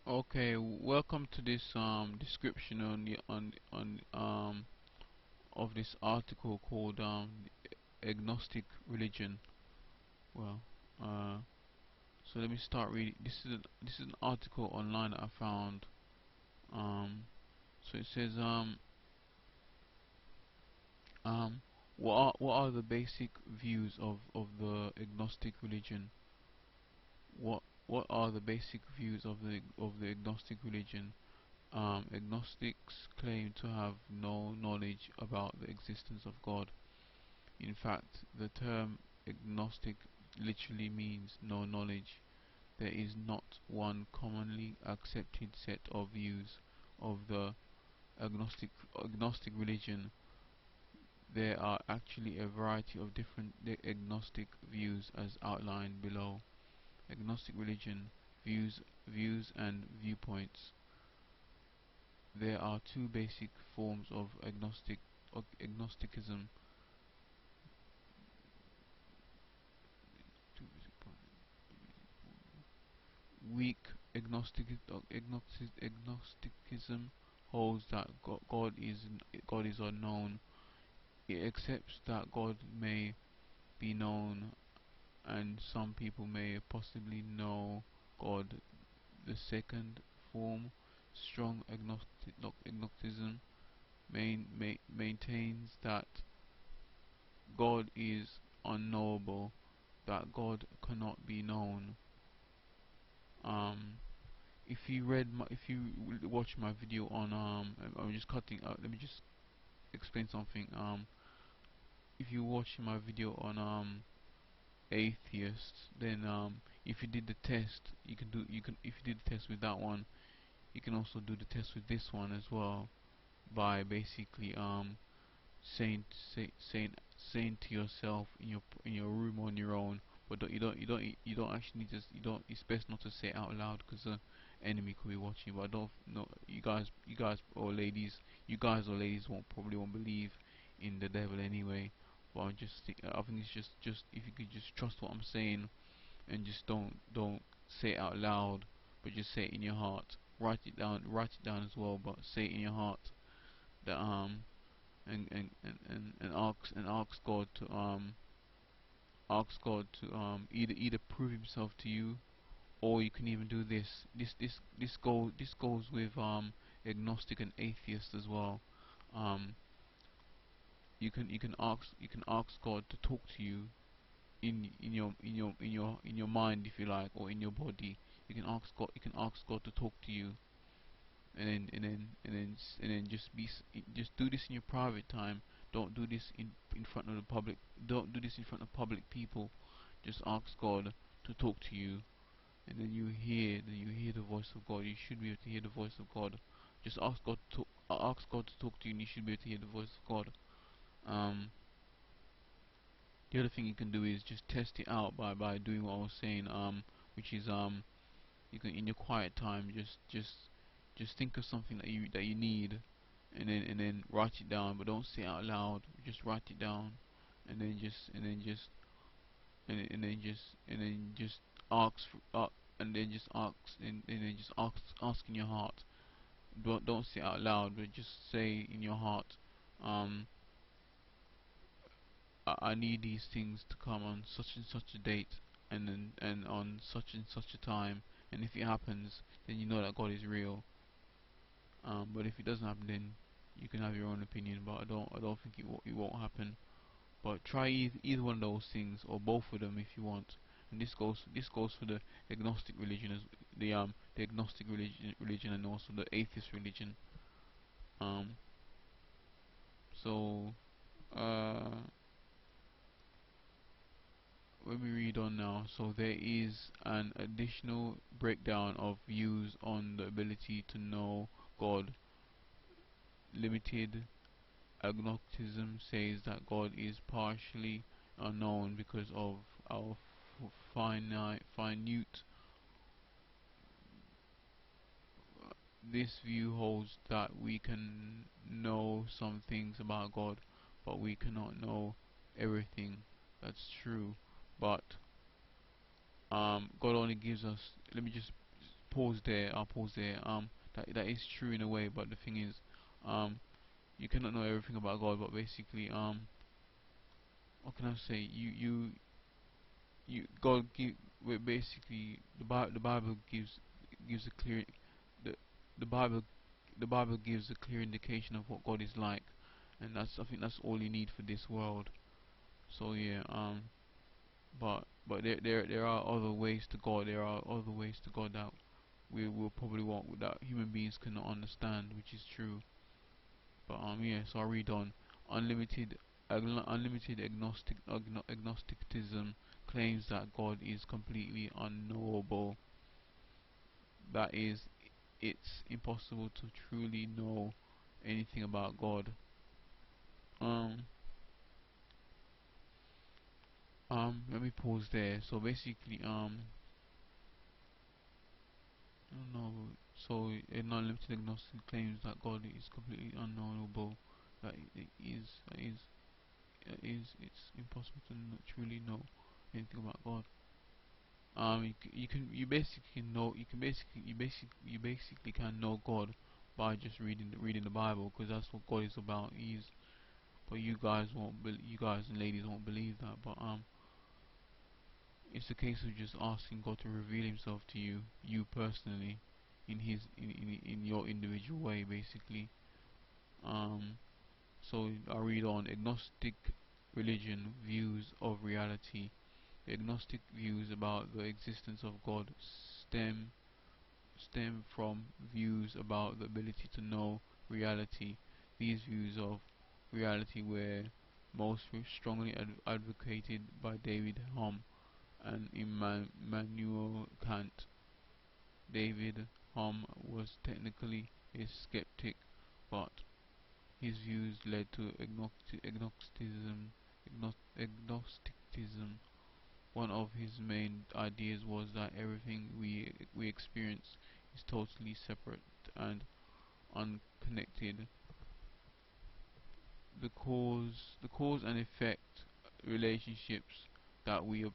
Okay, welcome to this description of this article called Agnostic Religion. Well, uh, so let me start reading. This is an article online that I found. Um, so it says um what are the basic views of the agnostic religion? What are the basic views of the agnostic religion? Agnostics claim to have no knowledge about the existence of God. In fact, the term agnostic literally means no knowledge. There is not one commonly accepted set of views of the agnostic religion. There are actually a variety of different agnostic views as outlined below. Agnostic religion views and viewpoints. There are two basic forms of agnosticism. Weak agnosticism holds that God is unknown. It accepts that God may be known, and some people may possibly know God. The second form, strong agnosticism, maintains that God is unknowable, that God cannot be known. Um, if you watch my video on I'm just cutting out. Let me just explain something. If you watch my video on atheists, then if you did the test, you can if you did the test with that one, you can also do the test with this one as well by basically saying saying to yourself in your room on your own, but you don't actually just you don't. It's best not to say it out loud because the enemy could be watching. But I don't know you guys or ladies, won't believe in the devil anyway. But I think it's just if you could just trust what I'm saying and just don't say it out loud, but just say it in your heart. Write it down as well, but say it in your heart that and ask God to either prove himself to you, or you can even do this goes with agnostic and atheist as well. um you can ask God to talk to you in your mind, if you like, or in your body. You can ask God to talk to you, and then just do this in your private time. Don't do this in front of the public. Don't do this in front of public people. Just ask God to talk to you, and then you hear the voice of God. You should be able to hear the voice of God. Just ask God to talk to you, and you should be able to hear the voice of God. um the other thing you can do is just test it out by doing what I was saying, which is you can, in your quiet time, just think of something that you need, and then write it down, but don't say it out loud. Just write it down, and then just and then just and then just ask and then just ask and then just ask in your heart. Don't say it out loud, but just say in your heart, um I need these things to come on such and such a date, and on such and such a time, and if it happens, then you know that God is real. But if it doesn't happen, then you can have your own opinion. But I don't think it won't happen. But try either one of those things, or both of them if you want. And this goes for the agnostic religion, as the agnostic religion, and also the atheist religion. Um, so uh, let me read on now. So there is an additional breakdown of views on the ability to know God. Limited agnosticism says that God is partially unknown because of our finite. This view holds that we can know some things about God, but we cannot know everything. That's true. But God only gives us. Let me just pause there. I'll pause there. That is true in a way, but the thing is, um, you cannot know everything about God. But basically, what can I say? God give. Well, basically, the Bible gives a clear the the Bible the Bible gives a clear indication of what God is like, and I think that's all you need for this world. So yeah, but there are other ways to God. There are other ways to God that we will probably want that human beings cannot understand, which is true. But yeah, so I read on. Unlimited unlimited agnosticism claims that God is completely unknowable. That is, it's impossible to truly know anything about God. Um, Let me pause there. So basically, I don't know. So a non-limited agnostic claims that God is completely unknowable. That is, it's impossible to truly know anything about God. You basically can know God by just reading the Bible, because that's what God is about. But you guys and ladies won't believe that. But it's a case of just asking God to reveal Himself to you personally, in your individual way, basically. Um, so I read on. Agnostic religion views of reality. The agnostic views about the existence of God stem from views about the ability to know reality. These views of reality were most strongly advocated by David Hume and Immanuel Kant. David Hume was technically a skeptic, but his views led to agnosticism. One of his main ideas was that everything we experience is totally separate and unconnected. The cause and effect relationships that we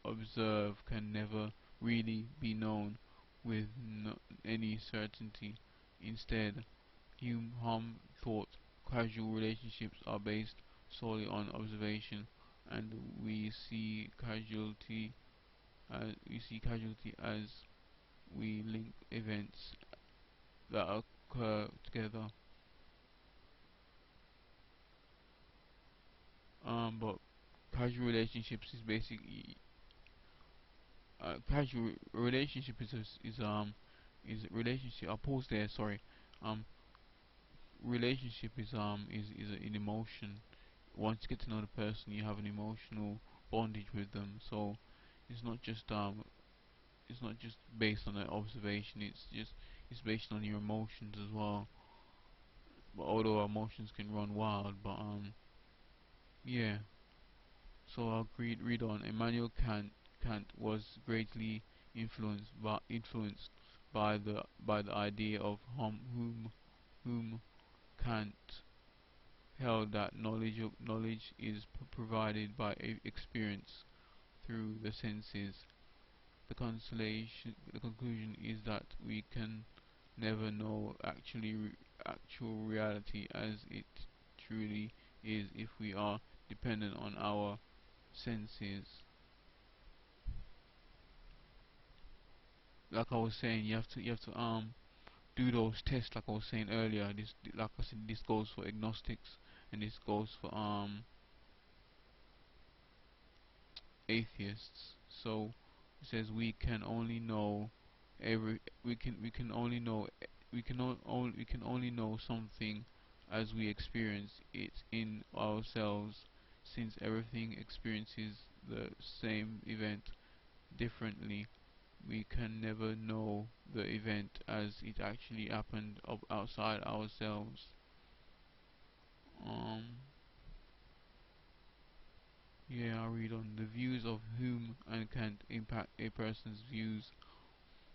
observe can never really be known with any certainty. Instead, Hume thought causal relationships are based solely on observation, and we see causality as we link events that occur together. But casual relationships is basically casual relationship is relationship. I'll pause there. Sorry. Um, Relationship is an emotion. Once you get to know the person, you have an emotional bondage with them. So it's not just um it's not just based on an observation. It's based on your emotions as well. But although our emotions can run wild, but yeah. So I'll read on. Immanuel Kant was greatly influenced by the idea of whom Kant held that knowledge is provided by experience through the senses. The conclusion is that we can never know actual reality as it truly is if we are dependent on our senses. Like I was saying, you have to do those tests, like I was saying earlier. This, like I said, this goes for agnostics, and this goes for atheists. So it says we can only know something as we experience it in ourselves, since everything experiences the same event differently. We can never know the event as it actually happened outside ourselves. Um, yeah, I read on. The views of whom and can impact a person's views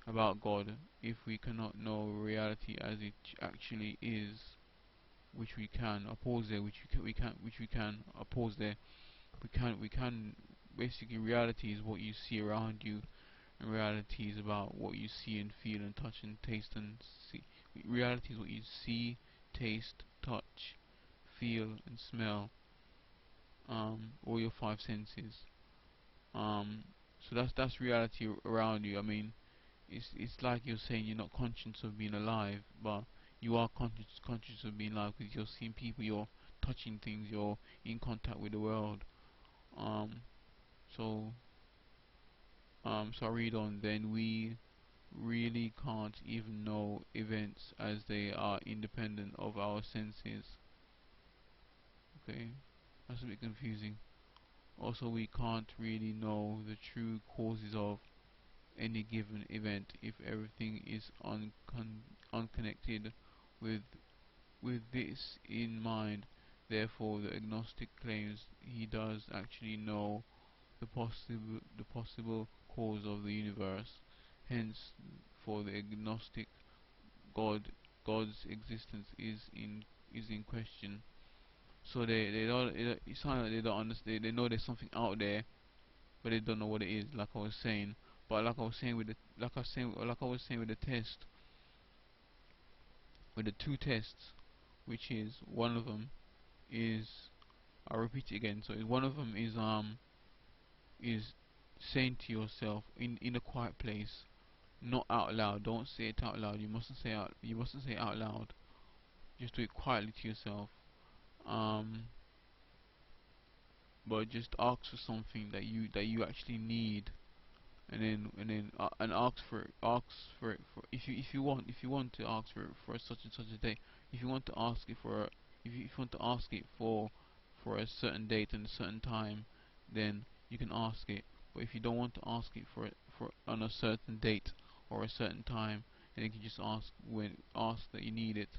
about God. If we cannot know reality as it actually is, which we can, I pause there, which we can, I pause there, we can, basically reality is what you see around you. and reality is about what you see and feel and touch and taste and see. Reality is what you see, taste, touch, feel, and smell. All your five senses. Um, so that's reality around you. I mean, it's like you're saying you're not conscious of being alive, but you are conscious of being alive because you're seeing people, you're touching things, you're in contact with the world. Um, so so I read on. Then we really can't even know events as they are independent of our senses. Okay, that's a bit confusing. Also, we can't really know the true causes of any given event if everything is unconnected. with with this in mind, therefore the agnostic claims he does actually know the possible cause of the universe. Hence, for the agnostic, God God's existence is in question. So they don't, it's not like they don't understand. They know there's something out there, but they don't know what it is. Like I was saying, but like I was saying with the test, with the two tests, which is one of them is, I'll repeat it again. So one of them is saying to yourself in a quiet place, not out loud. Don't say it out loud. You mustn't say it out loud. Just do it quietly to yourself. Um, but just ask for something that you actually need, and ask for it for, if you want to ask for such and such a day. If you want to ask it for if you want to ask it for a certain date and a certain time, then you can ask it. But if you don't want to ask it for on a certain date or a certain time, then you can just ask that you need it.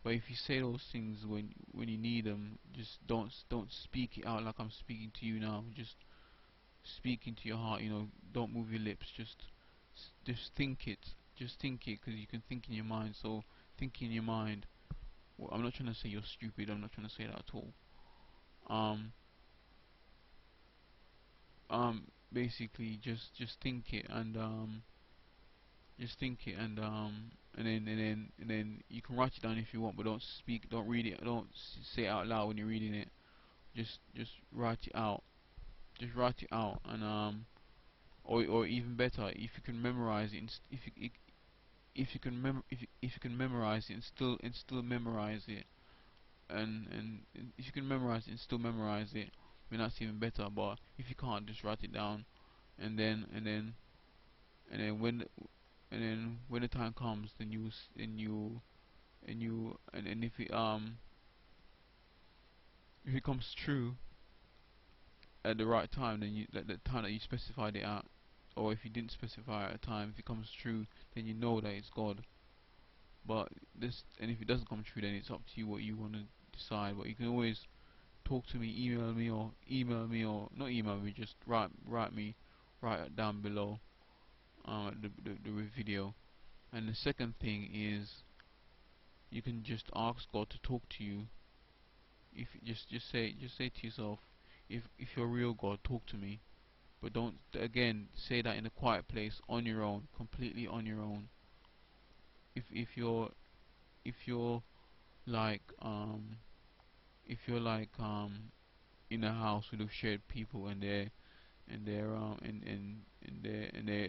But if you say those things when you need them, just don't speak it out like I'm speaking to you now. Just speak into your heart. Don't move your lips. Just think it. Just think it, because you can think in your mind. So think in your mind. Well, I'm not trying to say you're stupid. I'm not trying to say that at all. Um, basically, just think it, and just think it, and then you can write it down if you want, but don't speak. Don't read it. Don't say it out loud when you're reading it. Just write it out. Just write it out, and or even better, if you can memorize it, if you can if you can memorize it and still memorize it, and if you can memorize it and still memorize it, I mean that's even better. But if you can't, just write it down, and then and then and then when the time comes, then you s- and you and if it comes true at the right time, then at the time that you specified it at, or if you didn't specify at a time, if it comes true, then you know that it's God. But if it doesn't come true, then it's up to you what you want to decide. But you can always talk to me, email me, or not email me, just write me, write it down below the video. And the second thing is, you can just ask God to talk to you. If just say to yourself, if you're real God, talk to me. But don't, again, say that in a quiet place, on your own, completely on your own. If you're like in a house with shared people, and they're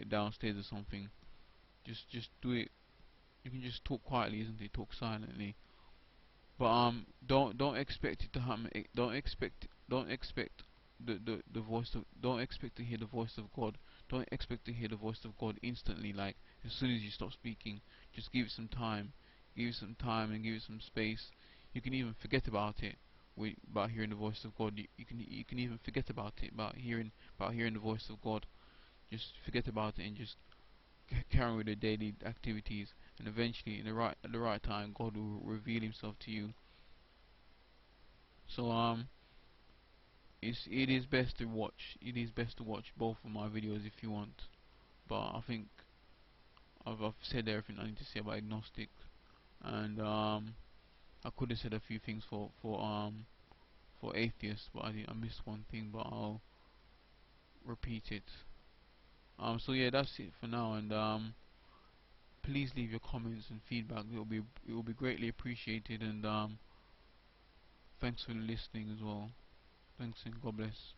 downstairs or something, just do it. You can just talk quietly, isn't it? Talk silently. But don't expect it to happen. Don't expect the voice of don't expect to hear the voice of God. Don't expect to hear the voice of God instantly, like as soon as you stop speaking. Just give it some time. Give it some time and give it some space. You can even forget about it. About hearing the voice of God. You can even forget about it, about hearing the voice of God. Just forget about it and just carry on with the daily activities, and eventually, at the right time, God will reveal Himself to you. So it is best to watch. It is best to watch both of my videos if you want. But I think I've said everything I need to say about agnostic, and I could have said a few things for atheists, but I missed one thing. But I'll repeat it. So yeah, that's it for now, and please leave your comments and feedback. It will be greatly appreciated, and thanks for listening as well. Thanks and God bless.